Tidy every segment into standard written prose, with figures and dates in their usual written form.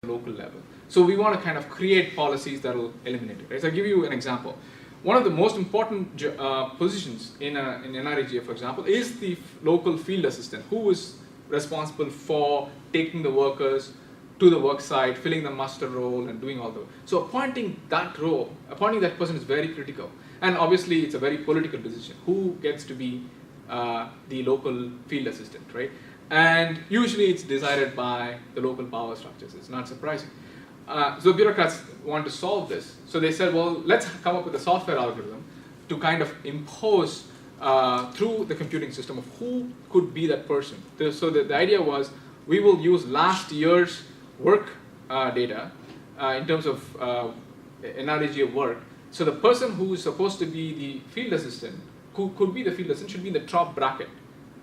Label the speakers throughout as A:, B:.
A: local level. So we want to kind of create policies that will eliminate it. Right? So I'll give you an example. One of the most important positions in NREGA, for example, is the local field assistant, who is responsible for taking the workers to the work site, filling the muster role, and doing all the. So appointing that person is very critical. And obviously, it's a very political decision. Who gets to be the local field assistant, right? And usually, it's decided by the local power structures. It's not surprising. So bureaucrats want to solve this. So they said, well, let's come up with a software algorithm to kind of impose through the computing system of who could be that person. So the idea was, we will use last year's work data in terms of NREGA work. So the person who is supposed to be the field assistant, who could be the field assistant, should be in the top bracket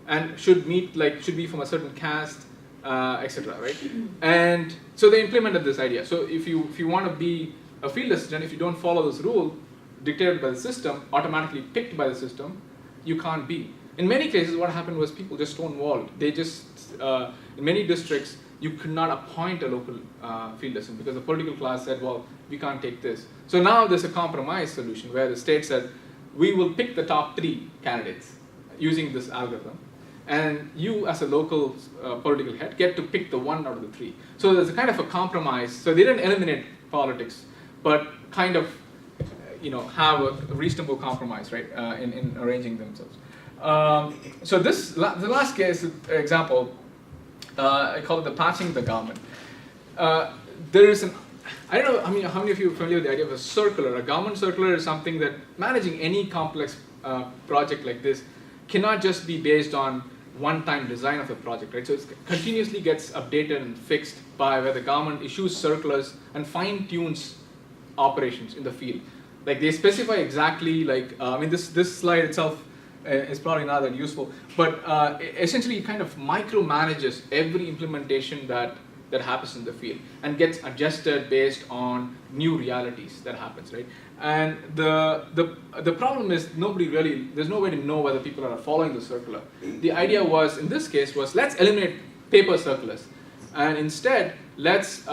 A: and should be from a certain caste, etc. Right? And so they implemented this idea. So if you want to be a field assistant, if you don't follow this rule dictated by the system, automatically picked by the system, you can't be. In many cases, what happened was people just stonewalled. They just in many districts, you could not appoint a local field assistant because the political class said, well, we can't take this. So now there's a compromise solution where the state said, we will pick the top 3 candidates using this algorithm. And you, as a local political head, get to pick the 1 out of the 3. So there's a kind of a compromise. So they didn't eliminate politics, but kind of, have a reasonable compromise, right, in arranging themselves. So the last case example, I call it the patching the government. There is I don't know how many of you are familiar with the idea of a circular. A government circular is something that managing any complex project like this cannot just be based on one-time design of a project, right? So it continuously gets updated and fixed by where the government issues circulars and fine-tunes operations in the field. Like they specify exactly, this slide itself is probably not that useful, but essentially it kind of micromanages every implementation that happens in the field and gets adjusted based on new realities that happens, right? And the problem is there's no way to know whether people are following the circular. The idea was, in this case, was let's eliminate paper circulars, and instead let's,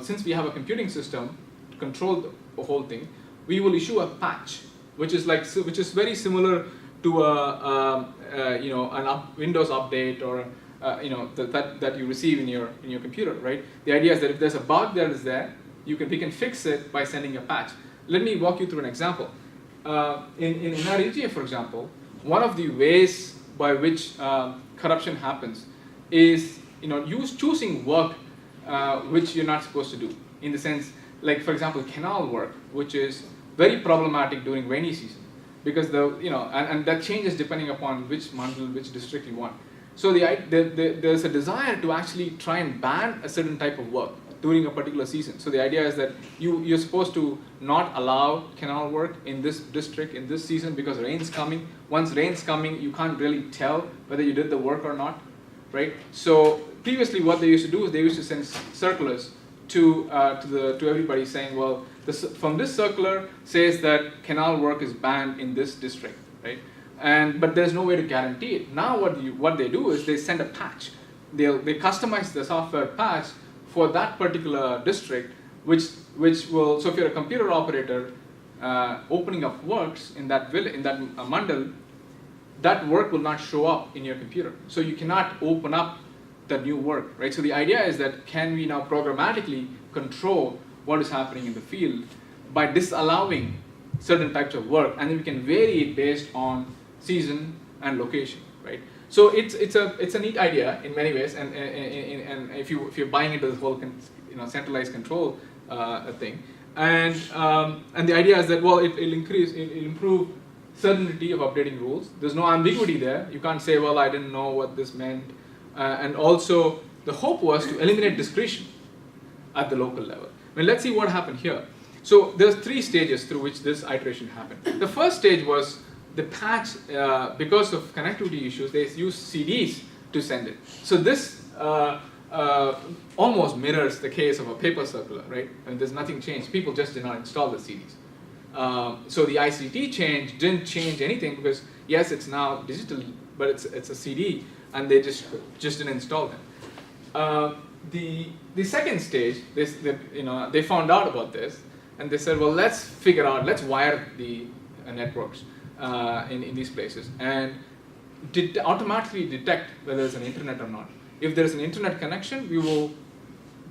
A: since we have a computing system to control the whole thing, we will issue a patch, which is very similar to a Windows update or that you receive in your computer, right? The idea is that if there's a bug that is there, we can fix it by sending a patch. Let me walk you through an example. In NREGA, for example, one of the ways by which corruption happens is choosing work which you're not supposed to do. In the sense, like for example, canal work, which is very problematic during rainy season, because and that changes depending upon which mandal, which district you want. So there's a desire to actually try and ban a certain type of work during a particular season. So the idea is that you're supposed to not allow canal work in this district in this season because rain's coming. Once rain's coming, you can't really tell whether you did the work or not, right? So previously, what they used to do is they used to send circulars to everybody saying, well, from this circular says that canal work is banned in this district, right? But there's no way to guarantee it. Now what they do is they send a patch. They customize the software patch for that particular district, which will. So if you're a computer operator opening up works in that mandal, that work will not show up in your computer. So you cannot open up the new work, right? So the idea is that can we now programmatically control what is happening in the field by disallowing certain types of work, and then we can vary it based on season and location, right? So it's a neat idea in many ways, and if you're buying into this whole centralized control thing, and the idea is that, well, it'll improve certainty of updating rules. There's no ambiguity there. You can't say, well, I didn't know what this meant, and also the hope was to eliminate discretion at the local level. Well, let's see what happened here. So there's 3 stages through which this iteration happened. The first stage was the patch, because of connectivity issues, they use CDs to send it. So this almost mirrors the case of a paper circular, right? And there's nothing changed. People just did not install the CDs. So the ICT change didn't change anything because, yes, it's now digital, but it's a CD, and they just didn't install them. the second stage, they found out about this, and they said, well, let's wire the networks in these places, and automatically detect whether there's an internet or not. If there's an internet connection, we will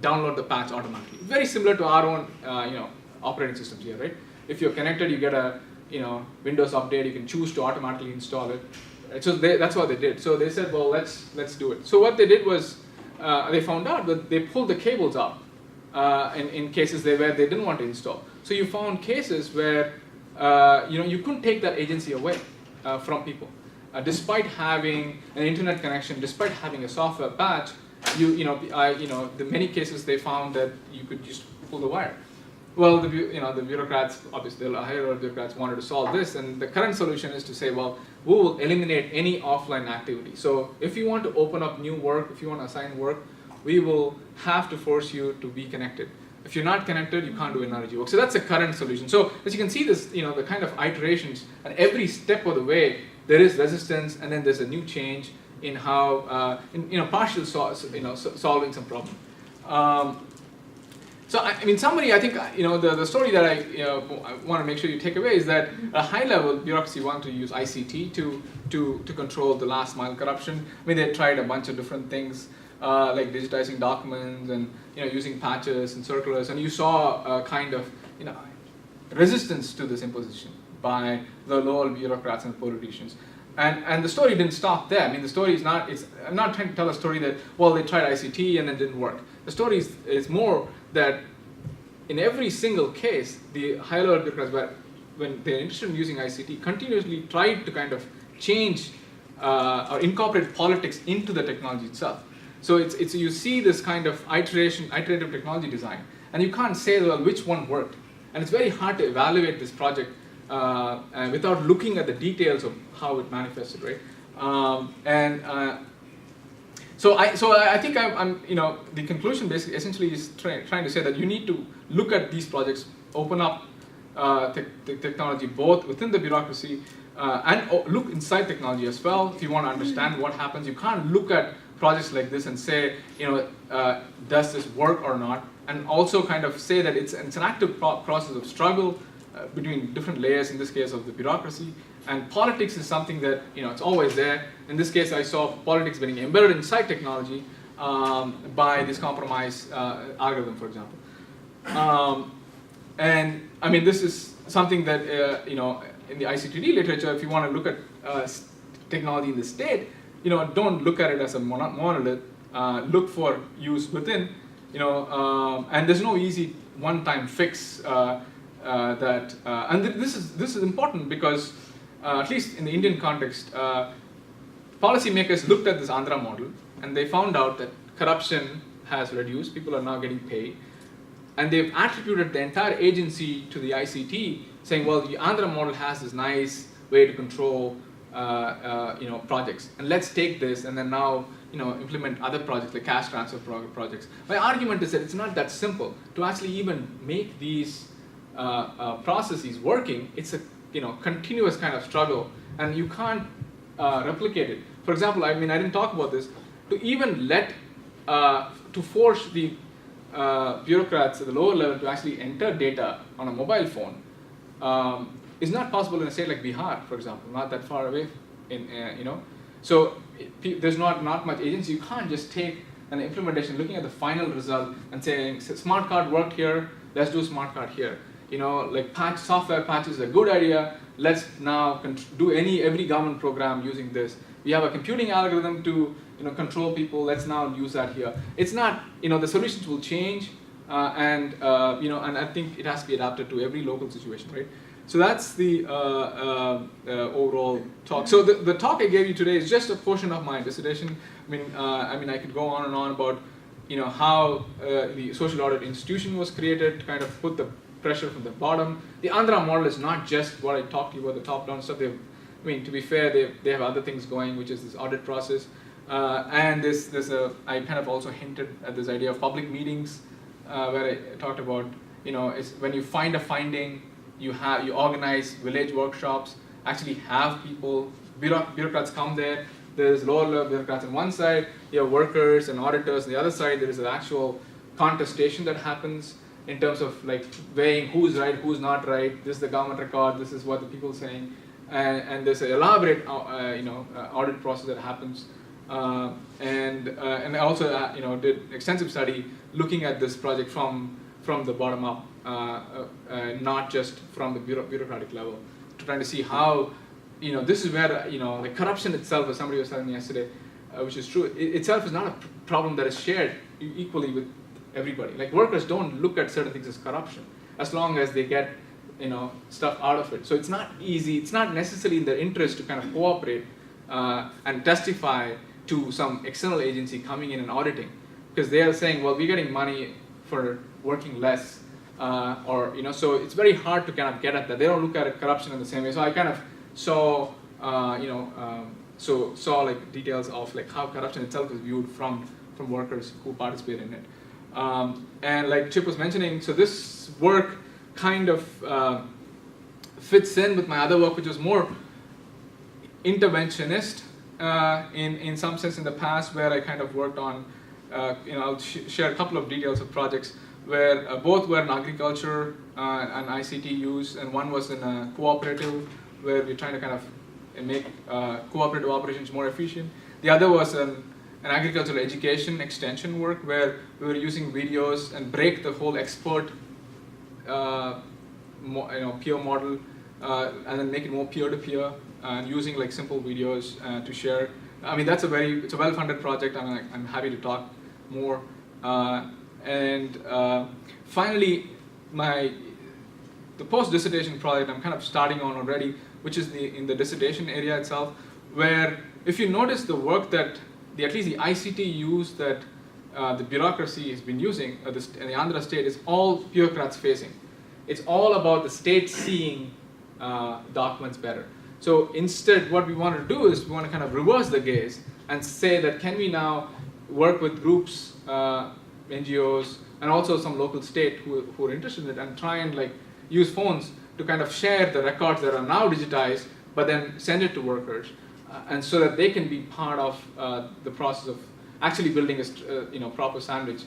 A: download the patch automatically. Very similar to our own operating systems here, right? If you're connected, you get a Windows update. You can choose to automatically install it. Right? So that's what they did. So they said, well, let's do it. So what they did was they found out that they pulled the cables out in cases where they didn't want to install. So you found cases where you couldn't take that agency away from people, despite having an internet connection, despite having a software patch. The many cases they found that you could just pull the wire. Well, the bureaucrats, obviously the higher order bureaucrats, wanted to solve this, and the current solution is to say, well, we will eliminate any offline activity. So if you want to open up new work, if you want to assign work, we will have to force you to be connected. If you're not connected, you can't do NRG work. So that's the current solution. So as you can see, this the kind of iterations, and every step of the way there is resistance, and then there's a new change in how partial solving some problem. So in summary, I think the story that I want to make sure you take away is that at a high level, bureaucracy want to use ICT to control the last mile corruption. I mean, they tried a bunch of different things like digitizing documents and using patches and circulars, and you saw a kind of resistance to this imposition by the lower bureaucrats and politicians. And the story didn't stop there. I mean, the story is not. I'm not trying to tell a story that, well, they tried ICT and it didn't work. The story is more that in every single case, the higher level bureaucrats, when they're interested in using ICT, continuously tried to kind of change or incorporate politics into the technology itself. So it's you see this kind of iterative technology design, and you can't say, well, which one worked. And it's very hard to evaluate this project without looking at the details of how it manifested, right? So I think I'm the conclusion basically essentially is trying to say that you need to look at these projects, open up the technology both within the bureaucracy and look inside technology as well. If you want to understand what happens, you can't look at projects like this and say, does this work or not? And also kind of say that it's an active process of struggle between different layers, in this case of the bureaucracy. And politics is something that, it's always there. In this case, I saw politics being embedded inside technology by this compromise algorithm, for example. And I mean, this is something that, in the ICTD literature, if you want to look at technology in the state, don't look at it as a monolith. Look for use within, and there's no easy one-time fix and this is important because at least in the Indian context, policymakers looked at this Andhra model and they found out that corruption has reduced. People are now getting paid, and they've attributed the entire agency to the ICT, saying, well, the Andhra model has this nice way to control projects, and let's take this and then now implement other projects like cash transfer projects. My argument is that it's not that simple to actually even make these processes working. It's a continuous kind of struggle, and you can't replicate it. For example, I mean, I didn't talk about this. To even to force the bureaucrats at the lower level to actually enter data on a mobile phone is not possible in a state like Bihar, for example, not that far away. So there's not much agency. You can't just take an implementation, looking at the final result, and saying smart card worked here. Let's do smart card here. Like software patches is a good idea. Let's now do every government program using this. We have a computing algorithm to control people. Let's now use that here. It's not, the solutions will change, and I think it has to be adapted to every local situation, right? So that's the overall talk. So the talk I gave you today is just a portion of my dissertation. I mean, I could go on and on about how the social audit institution was created to kind of put the pressure from the bottom. The Andhra model is not just what I talked to you about, the top-down stuff. To be fair, they have other things going, which is this audit process, and I kind of also hinted at this idea of public meetings, where I talked about it's when you find a finding, you organize village workshops, actually have people, bureaucrats come there. There's lower level bureaucrats on one side, you have workers and auditors. On the other side, there is an actual contestation that happens in terms of like weighing who's right, who's not right. This is the government record. This is what the people are saying, and there's an elaborate, audit process that happens. And I also, did extensive study looking at this project from the bottom up, not just from the bureaucratic level, trying to see how, this is where, the corruption itself, as somebody was telling me yesterday, which is true, itself is not a problem that is shared equally with everybody. Like workers don't look at certain things as corruption, as long as they get, stuff out of it. So it's not easy, it's not necessarily in their interest to kind of cooperate and testify to some external agency coming in and auditing, because they are saying, well, we're getting money for working less, so it's very hard to kind of get at that. They don't look at corruption in the same way. So I kind of saw, saw like details of like how corruption itself is viewed from workers who participate in it. And like Chip was mentioning, so this work kind of fits in with my other work, which was more interventionist in some sense in the past, where I kind of worked on, I'll share a couple of details of projects where both were in agriculture and ICT use, and one was in a cooperative where we're trying to kind of make cooperative operations more efficient. The other was an agricultural education extension work where we were using videos and break the whole expert peer model and then make it more peer-to-peer and using like simple videos to share. I mean, it's a well-funded project, and I'm happy to talk more. Finally, the post-dissertation project I'm kind of starting on already, which is in the dissertation area itself, where if you notice the work that at least the ICT use that the bureaucracy has been using in the Andhra state is all bureaucrats facing. It's all about the state seeing documents better. So instead, what we want to do is we want to kind of reverse the gaze and say that can we now work with groups, NGOs, and also some local state who are interested in it, and try and like use phones to kind of share the records that are now digitized, but then send it to workers, and so that they can be part of the process of actually building a proper sandwich,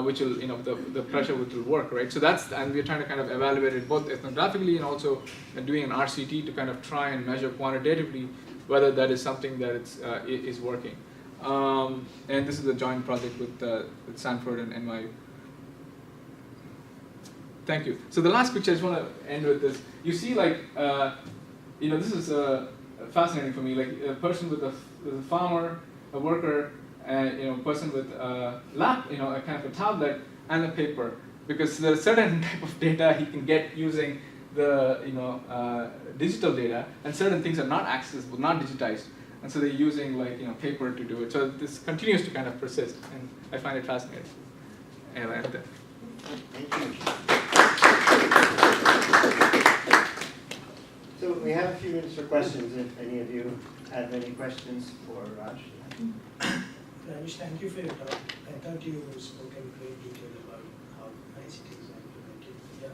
A: which will the pressure which will work, right? So and we're trying to kind of evaluate it both ethnographically and also doing an RCT to kind of try and measure quantitatively whether that is something that is working. And this is a joint project with Stanford and NYU. Thank you. So the last picture I just want to end with this. You see, like, this is fascinating for me. Like a person with a farmer, a worker, and person with a lap, a kind of a tablet and a paper, because there's a certain type of data he can get using the digital data, and certain things are not accessible, not digitized, and so they're using like paper to do it. So this continues to kind of persist, and I find it fascinating. And I end there.
B: Thank you. So we have a few minutes for questions. If any of you have any questions for Raj.
C: Rajesh, thank you for your talk. I thought you spoke in great detail about how ICT is implemented. Yeah.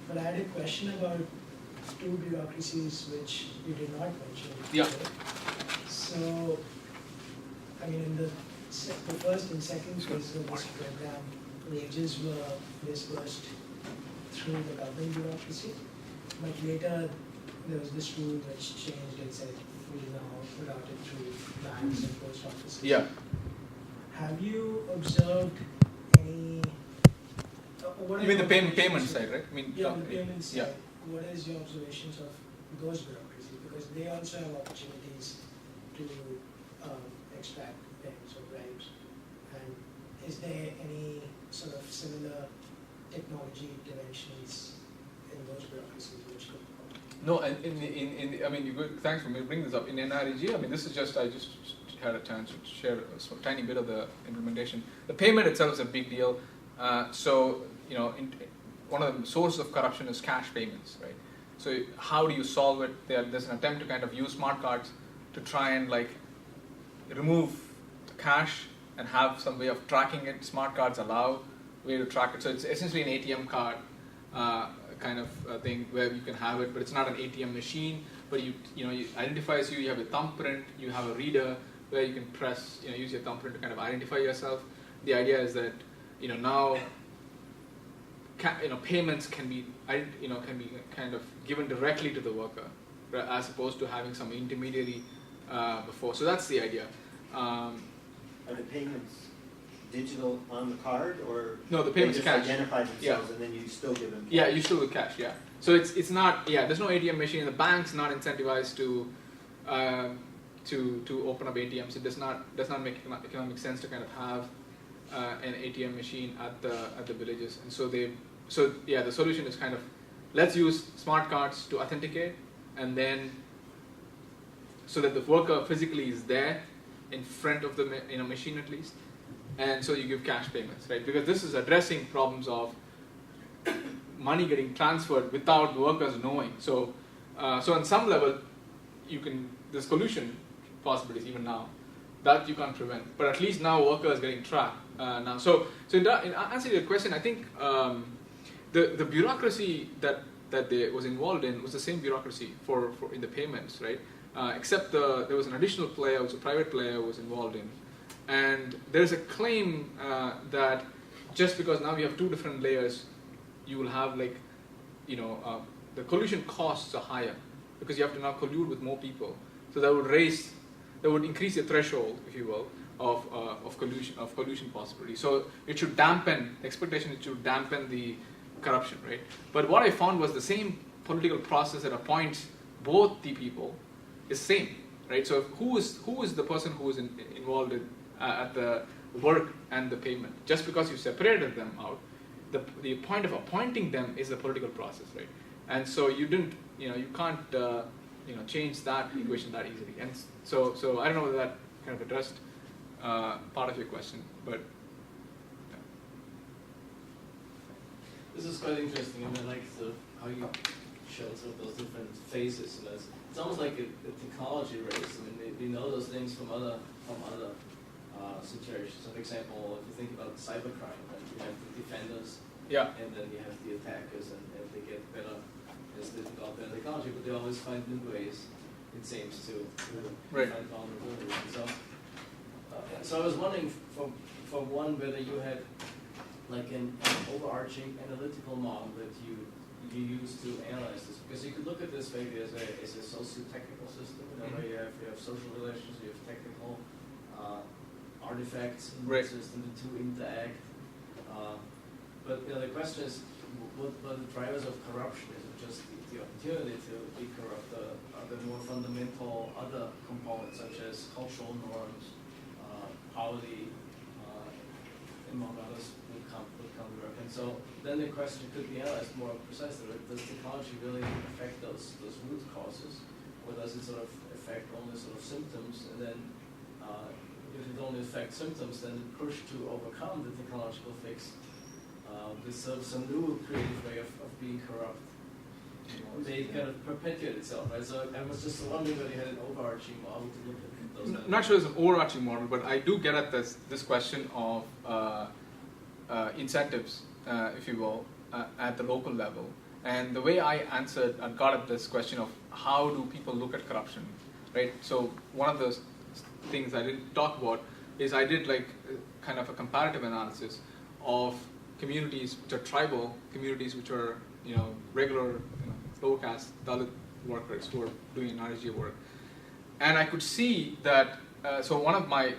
C: But I had a question about two bureaucracies which you did not mention.
A: Yeah.
C: So, I mean, in the first and second phase of this program, wages were disbursed through the government bureaucracy, but later there was this rule which changed and said we now route it through banks and post offices.
A: Yeah.
C: Have you observed any?
A: You mean the payment side, right? I mean,
C: yeah, the payment side.
A: Yeah.
C: What is your observations of those bureaucracies? Because they also have opportunities to extract payments or bribes. And is there any sort of similar technology interventions in those bureaucracies which could?
A: No, and I mean, thanks for bringing this up. In NREG, I mean, this is I just had a chance to share a tiny bit of the implementation. The payment itself is a big deal. One of the sources of corruption is cash payments, right? So how do you solve it? There's an attempt to kind of use smart cards to try and like remove the cash and have some way of tracking it. Smart cards allow way to track it. So it's essentially an ATM card kind of thing where you can have it, but it's not an ATM machine. But it identifies you. You have a thumbprint. You have a reader. where you can press, use your thumbprint to kind of identify yourself. The idea is that, now, payments can be kind of given directly to the worker, as opposed to having some intermediary before. So that's the idea.
B: Are the payments digital on the card, or
A: no? The payments
B: they
A: cash.
B: just identify themselves, and then you still give them cash?
A: Yeah, you still with cash. Yeah. So it's not. Yeah, there's no ATM machine. The bank's not incentivized to open up ATMs. It does not make economic sense to kind of have an ATM machine at the villages. And so the solution is kind of, let's use smart cards to authenticate, and then so that the worker physically is there in front of the machine at least, and so you give cash payments, right? Because this is addressing problems of money getting transferred without the workers knowing. So on some level, there's collusion possibilities even now that you can't prevent, but at least now workers getting tracked now. So in answer to your question, I think the bureaucracy that they was involved in was the same bureaucracy for in the payments, right? Except there was an additional player, it was a private player who was involved in. And there's a claim that just because now we have two different layers, you will have the collusion costs are higher because you have to now collude with more people. So that would increase the threshold, if you will, of collusion possibility. So it should dampen expectation. It should dampen the corruption, right? But what I found was the same political process that appoints both the people is same, right? So who is the person who is involved at the work and the payment? Just because you separated them out, the point of appointing them is the political process, right? And so you can't change that equation that easily. And so I don't know whether that kind of addressed part of your question, but.
D: This is quite interesting, and I like how you showed sort of those different phases. And it's almost like a technology race. I mean, we know those things from other situations. So, for example, if you think about cybercrime, then you have the defenders, and then you have the attackers, and they get better as they develop their technology, but they always find new ways, it seems, to find vulnerabilities. And so I was wondering, for one, whether you had like an overarching analytical model that you use to analyze this, because you could look at this maybe as a socio-technical system, where you have social relations, you have technical artifacts in the system, the two interact. But the question is, what are the drivers of corruption? Is it just the opportunity to be corrupt? Are there more fundamental other components, such as cultural norms, poverty, among others, would come to work? And so then the question could be analyzed more precisely. Does technology really affect those root causes, or does it sort of affect only sort of symptoms? And then if it only affects symptoms, then the push to overcome the technological fix, this sort of some new creative way of being corrupt, they kind of perpetuate itself, right? So I was just wondering whether you had an overarching model to look at those.
A: Not sure it's an overarching model, but I do get at this question of incentives, if you will, at the local level. And the way I answered and got at this question of how do people look at corruption, right? So one of the things I didn't talk about is I did kind of a comparative analysis of communities which are tribal, communities which are regular lower caste Dalit workers who are doing NRG work, and I could see that. So one of my,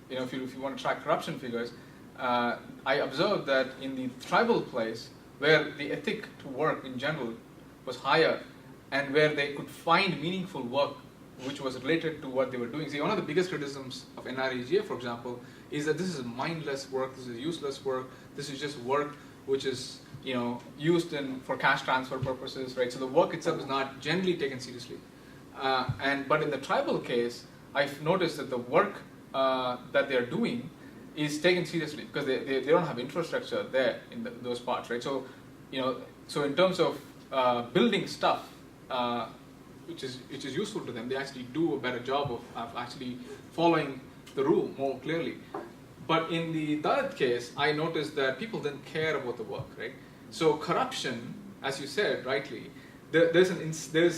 A: if you want to track corruption figures, I observed that in the tribal place where the ethic to work in general was higher, and where they could find meaningful work which was related to what they were doing. See, one of the biggest criticisms of NREGA, for example, is that this is mindless work, this is useless work, this is just work which is used for cash transfer purposes, right? So the work itself is not generally taken seriously. But in the tribal case, I've noticed that the work that they're doing is taken seriously because they don't have infrastructure there in those parts, right? So so in terms of building stuff, which is useful to them, they actually do a better job of actually following the rule more clearly. But in the Dalit case, I noticed that people didn't care about the work, right? So corruption, as you said rightly, there's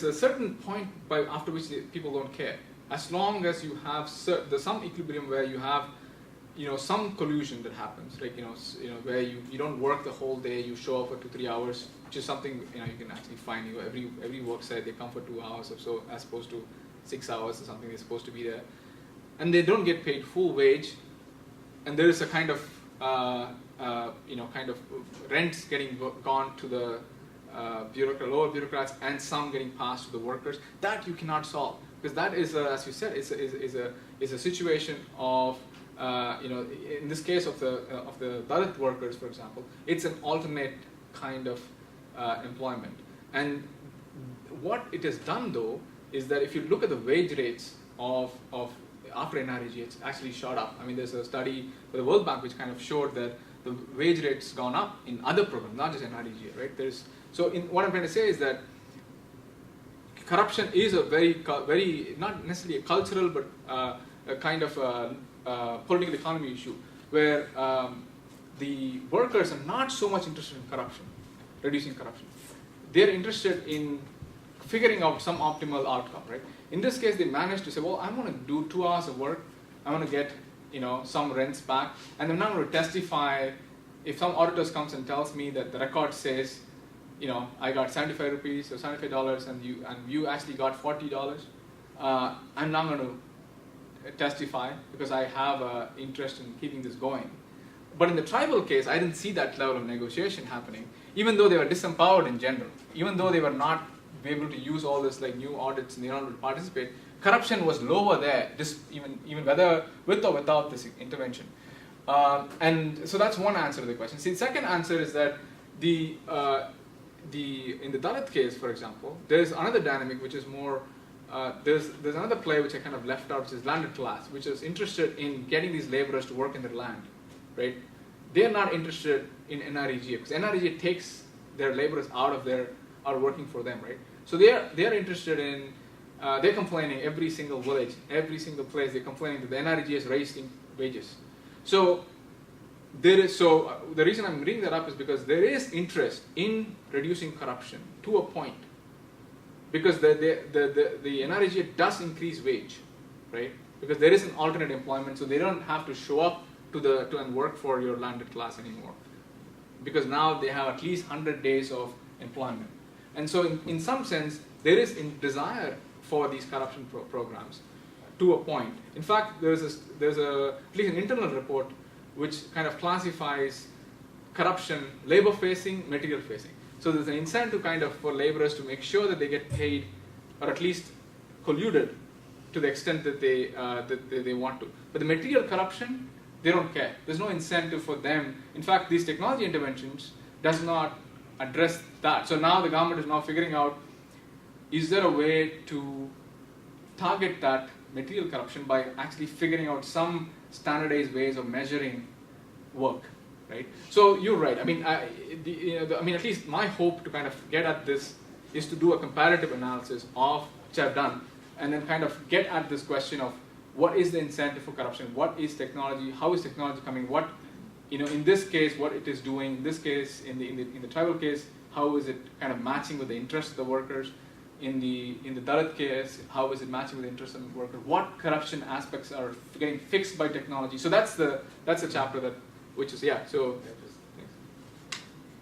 A: a certain point after which people don't care, as long as you have there's some equilibrium where you have, some collusion that happens, like where you don't work the whole day, you show up for 2-3 hours, which is something you can actually find. Every work site they come for 2 hours or so, as opposed to 6 hours or something. They're supposed to be there, and they don't get paid full wage, and there is a kind of rents getting gone to the lower bureaucrats, and some getting passed to the workers. That you cannot solve, because that is, as you said, is a situation of in this case of the Dalit workers, for example, it's an alternate kind of employment. And what it has done, though, is that if you look at the wage rates of after NREG, it's actually shot up. I mean, there's a study for the World Bank which kind of showed that the wage rates gone up in other programs, not just NREG, right? What I'm trying to say is that corruption is a very not necessarily a cultural, but a kind of political economy issue, where the workers are not so much interested in corruption, reducing corruption. They're interested in figuring out some optimal outcome, right? In this case, they managed to say, well, I'm going to do 2 hours of work, I'm going to get some rents back, and then I'm going to testify. If some auditors comes and tells me that the record says, I got 75 rupees or $75, and you actually got $40, I'm not going to testify because I have an interest in keeping this going. But in the tribal case, I didn't see that level of negotiation happening, even though they were disempowered in general, even though they were not able to use all this like new audits and they don't able to participate. Corruption was lower there, even whether with or without this intervention. And so that's one answer to the question. See, the second answer is that in the Dalit case, for example, there's another dynamic which is more. There's another play which I kind of left out, which is landed class, which is interested in getting these laborers to work in their land, right? They're not interested in NREG, because NREG takes their laborers out working for them, right? So they're interested in, they're complaining every single village, every single place, they're complaining that the NREG is raising wages. So the reason I'm bringing that up is because there is interest in reducing corruption to a point, because the NREG does increase wage, right? Because there is an alternate employment, so they don't have to show up to and work for your landed class anymore, because now they have at least 100 days of employment. And so in some sense, there is a desire for these corruption programs to a point. In fact, there's at least an internal report which kind of classifies corruption labor facing, material facing. So there's an incentive kind of for laborers to make sure that they get paid, or at least colluded to the extent that they want to. But the material corruption, they don't care. There's no incentive for them. In fact, these technology interventions does not address that. So now the government is now figuring out, is there a way to target that material corruption by actually figuring out some standardized ways of measuring work, right? So you're right. I mean, at least my hope to kind of get at this is to do a comparative analysis of, which I've done, and then kind of get at this question of what is the incentive for corruption, what is technology, how is technology coming, what, in this case, what it is doing, in this case, in the tribal case, how is it kind of matching with the interests of the workers, in the Dalit case, how is it matching with the interests of the workers, what corruption aspects are getting fixed by technology. So that's the chapter which is, yeah, so.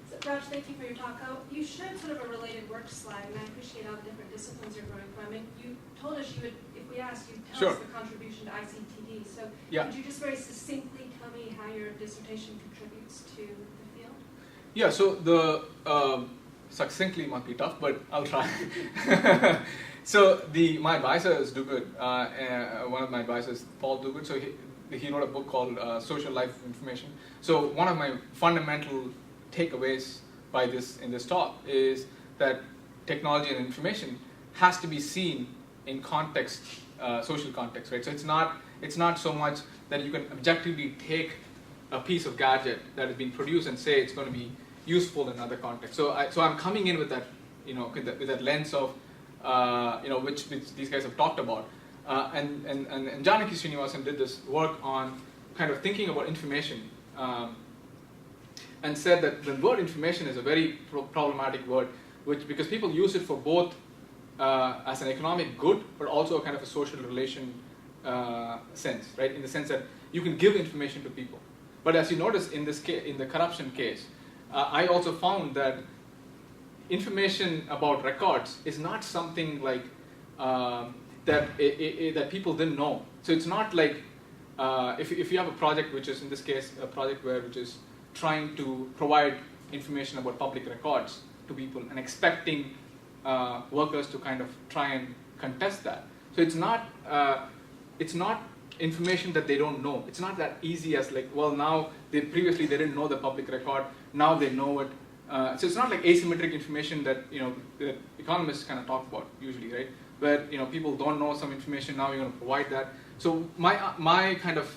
E: So Raj, thank you for your talk. You showed sort of a related work slide, and I appreciate how the different disciplines you're growing from. And you told us you would, if we asked, you'd tell us the contribution to ICT. So could you just very succinctly tell me how your dissertation contributes to the field?
A: Yeah, so succinctly might be tough, but I'll try. So my advisor is Duguid. One of my advisors, Paul Duguid. So he wrote a book called Social Life Information. So one of my fundamental takeaways in this talk is that technology and information has to be seen in context, social context, right? So it's not so much that you can objectively take a piece of gadget that has been produced and say it's going to be useful in other contexts. So I'm coming in with that, with that lens of, which these guys have talked about. And Janaki Srinivasan did this work on kind of thinking about information, and said that the word information is a very problematic word, because people use it for both as an economic good, but also a kind of a social relation sense, right? In the sense that you can give information to people. But as you notice in this case, in the corruption case, I also found that information about records is not something like that people didn't know. So it's not like if you have a project, which is in this case a project which is trying to provide information about public records to people and expecting workers to kind of try and contest that. So it's not information that they don't know. It's not that easy as like, well, now previously they didn't know the public record, now they know it. So it's not like asymmetric information that that economists kind of talk about usually, right? Where people don't know some information, now you're going to provide that. So my kind of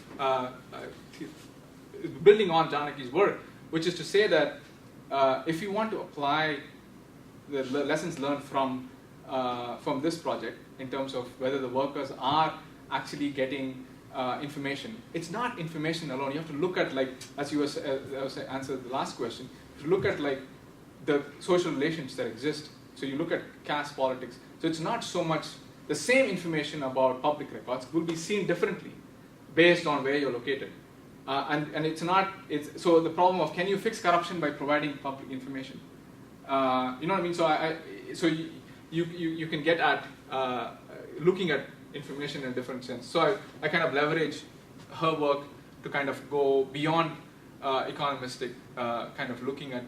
A: building on Janaki's work, which is to say that if you want to apply the lessons learned from this project in terms of whether the workers are actually getting information, it's not information alone. You have to look at, like, as you answered the last question, to look at like the social relations that exist. So you look at caste politics. So it's not so much the same information about public records will be seen differently based on where you're located. And so the problem of can you fix corruption by providing public information? You know what I mean? So you can get at looking at information in a different sense. So I kind of leverage her work to kind of go beyond economistic kind of looking at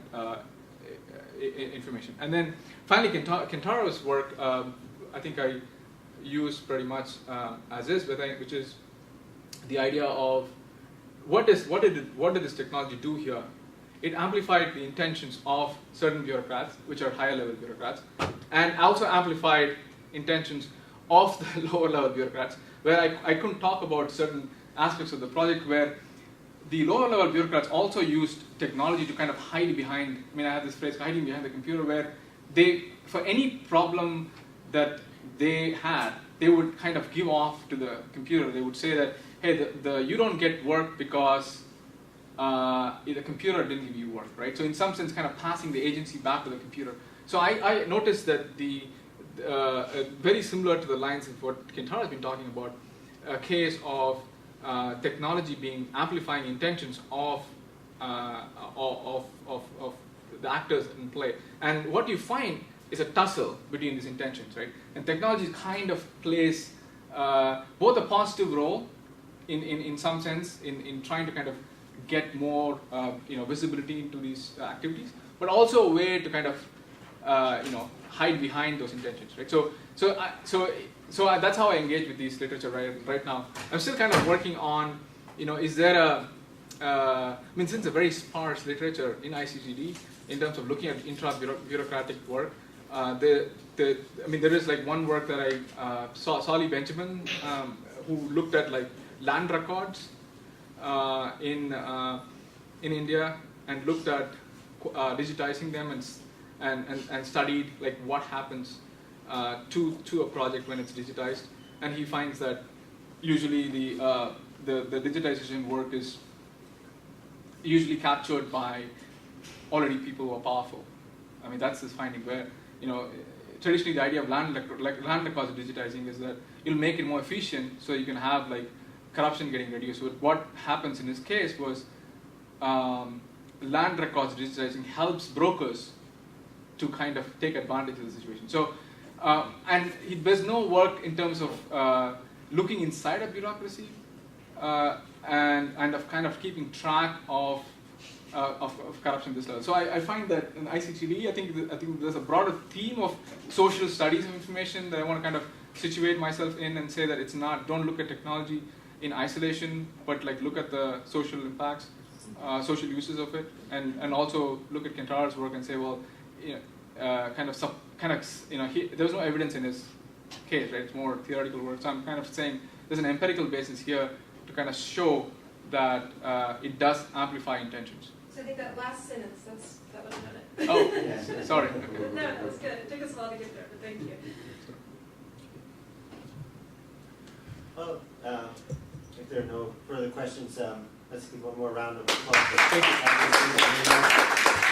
A: information. And then finally, Kentaro's work, I think I use pretty much as is, which is the idea of what did this technology do here? It amplified the intentions of certain bureaucrats, which are higher level bureaucrats, and also amplified intentions of the lower level bureaucrats, where I couldn't talk about certain aspects of the project where the lower level bureaucrats also used technology to kind of hide behind, I have this phrase, hiding behind the computer, where for any problem that they had, they would kind of give off to the computer. They would say that, hey, you don't get work because the computer didn't give you work, right? So in some sense, kind of passing the agency back to the computer. So I noticed that very similar to the lines of what Kentaro has been talking about, a case of technology being amplifying intentions of the actors in play. And what you find is a tussle between these intentions, right? And technology kind of plays both a positive role in some sense in trying to kind of get more visibility into these activities, but also a way to kind of hide behind those intentions, right? So that's how I engage with these literature right now. I'm still kind of working on, is there since it's a very sparse literature in ICTD in terms of looking at intra-bureaucratic work, there is like one work that I saw, Solly Benjamin, who looked at like land records in India and looked at digitizing them and studied like what happens to a project when it's digitized, and he finds that usually the digitization work is usually captured by already people who are powerful. That's his finding, where traditionally the idea of land records digitizing is that you'll make it more efficient so you can have like corruption getting reduced. But what happens in his case was land records digitizing helps brokers to kind of take advantage of the situation. So, there's no work in terms of looking inside a bureaucracy and of kind of keeping track of corruption at this level. So I find that in ICTD, I think there's a broader theme of social studies of information that I want to kind of situate myself in and say that it's not, don't look at technology in isolation, but like look at the social impacts, social uses of it, and also look at Kentaro's work and say, well, there's no evidence in his case, right? It's more theoretical work. So I'm kind of saying there's an empirical basis here to kind of show that it does amplify intentions.
E: So I think that last sentence, that would have done it.
A: Oh, yes. Sorry. Okay.
E: No, that was good. It took us a while to get there, but thank you.
B: Well, if there are no further questions, let's give one more round of applause.
A: Thank you.